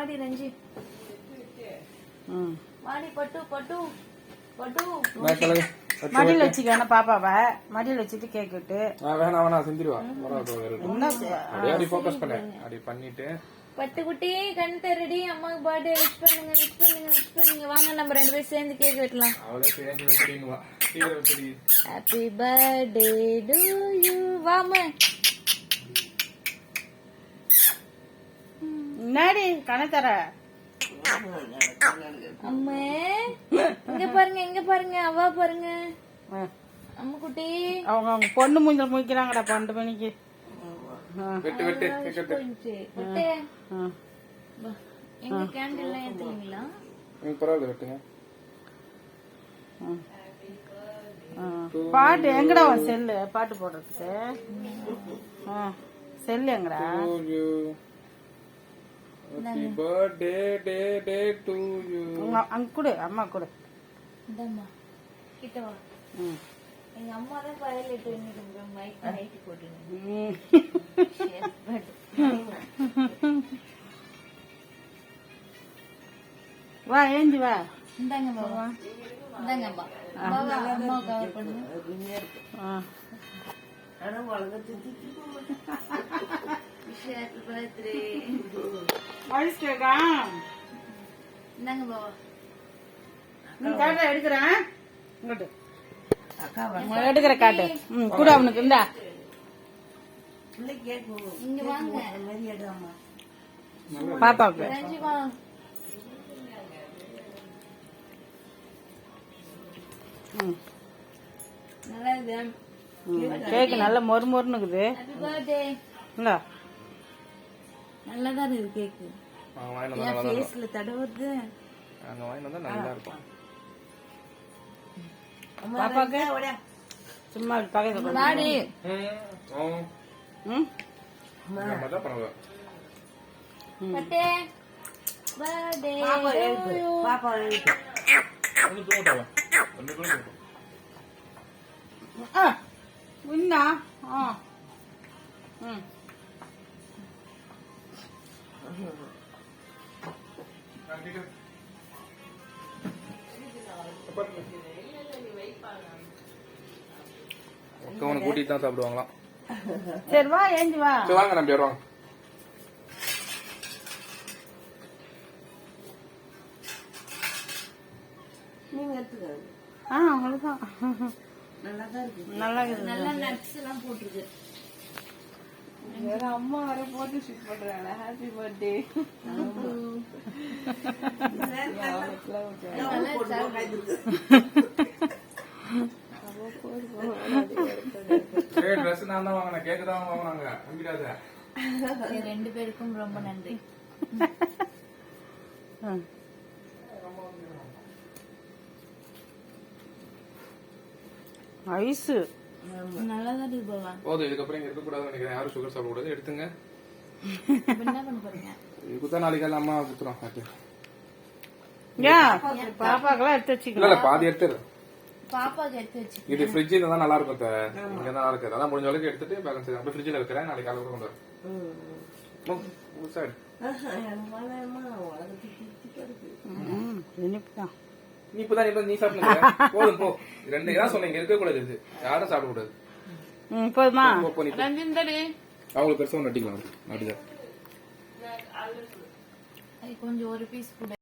வாடி ரஞ்சி. வாடி பட்டு பட்டு பட்டு. மடியில் வச்சுக்க பாப்பாவை மடியில் வச்சுட்டு கேக் விட்டு. வேணா வேணா செஞ்சிருவா. ஃபோக்கஸ் பண்ண அப்படி பண்ணிட்டு பட்டுக்குட்டி கண் தரடி அம்மாக்கு பர்த்டே விஷ் பண்ணுங்க விஷ் பண்ணுங்க விஷ் பண்ணுங்க. வாங்க நம்ம 2 பேரும் சேர்ந்து கேக் வெட்டலாம். அவளே சேர்ந்து வெட்டிடுவா. கீழ வெட்டி. Happy birthday to you. வாமா. நாடி கணத்தர. அம்மா இங்க பாருங்க இங்க பாருங்க அவா பாருங்க. அம்மா குட்டி அவங்க பொண்ணு மூஞ்சல் முழிக்கிறாங்கடா 12 மணிக்கு. வெட்டு வெட்டு வெட்டு. எங்க கேண்டில் எல்லாம் ஏத்துவீங்களா? பரவாயில்ல வெட்டுங்க. பாட்டு எங்கடா உன் செல்லு பாட்டு போடுறதுக்கு? செல்லு எங்கடா? Happy birthday day day to you. அங்க கொடு அம்மா கொடு. இந்தம்மா கிட்ட வா. எங்க அம்மா தான் வயலேட் இன்னைக்கு மைக் நைட் போட்டுங்க. வா ஏஞ்சி வா. இந்தாங்க பாபா இந்தாங்க பா. பாபா அம்மா கவர் பண்ணுங்க. அட வளர்ந்து ஹேப்பி பர்த்டே. ஐஸ் கேக்கா? இந்தாங்க பாபா. நீ காட்ட எடுக்கறேன். இங்கட்டு. அக்கா எடுக்கற காட்டு. கூட அவனுக்கு இந்தா. இல்ல கேக் இங்க வாங்க. மாதிரி எடுமா. பாப்பாக்கு. ரஞ்சி வா. நல்லா இருக்கு. கேக் நல்ல மொறு மொறுன்னு இருக்குது. Happy birthday. இந்தா. நல்லா தான் இருக்கு கேக். என் ஃபேஸ்ல தடவுறது. அங்க வாங்கி வந்தா நல்லா இருக்கும். பாப்பாக்கு சும்மா பக்கத்துல வாடி. மதா பரவா. பட்டே பர்த்டே பாப்பா எழுது. ஒன்னு தூங்கட்டவா. ஒன்னு தூங்க. உன்னா அவனை கூட்டிட்டு தான் சாப்பிடுவாங்களாம். சரி வா ஏஞ்சி வா. வாங்க நம்பி வருவாங்க. நீங்க எடுத்துக்க. அவ்வளவுதான். நல்லாதான் இருக்கு. நல்லா இருக்கு. நல்லா நட்ஸ் எல்லாம் போட்டுருக்கு. வேற அம்மா வர போட்டு ஷூட் பண்றாங்க. Happy birthday. ட்ரெஸ் நான் தான் வாங்கினேன். கேக்கு தான் வாங்கினாங்க. நம்பிடாத. 2 பேருக்கும் ரொம்ப நன்றி. ஐஸ் நல்லா தான் இருக்கு பாபா. போதும். இதுக்கப்புறம் இங்க இருக்க கூடாதுன்னு நினைக்கிறேன். யாரும் சுகர் சாப்பிட கூடாது. எடுத்துங்க. என்ன பண்ண போறீங்க? இதுக்குதான் நாளைக்கு அம்மா குத்துறோம். பாப்பாக்கெல்லாம் எடுத்து வச்சுக்கலாம். இல்ல பாதி எடுத்துரு. பாப்பாக்கு எடுத்து வச்சு. இது ஃப்ரிட்ஜ்ல தான் நல்லா இருக்கும். இங்க நல்லா இருக்கு. அதான் முடிஞ்ச அளவுக்கு எடுத்துட்டு பேலன்ஸ் அப்படியே ஃப்ரிட்ஜ்ல வைக்கிறேன். நாளைக்கு காலையில கொண்டு வரேன். சைடு இனிப்புதான். நீ இப்பதான் நீ சாப்பிடுங்க. போதும் போ. 2 தான் சொன்னீங்க. இருக்க கூடாது. இது யாரும் சாப்பிட கூடாது. போதுமா? அவங்களுக்கு பெருசா நட்டிக்கலாம். அப்படிதான் கொஞ்சம் ஒரு பீஸ் கூட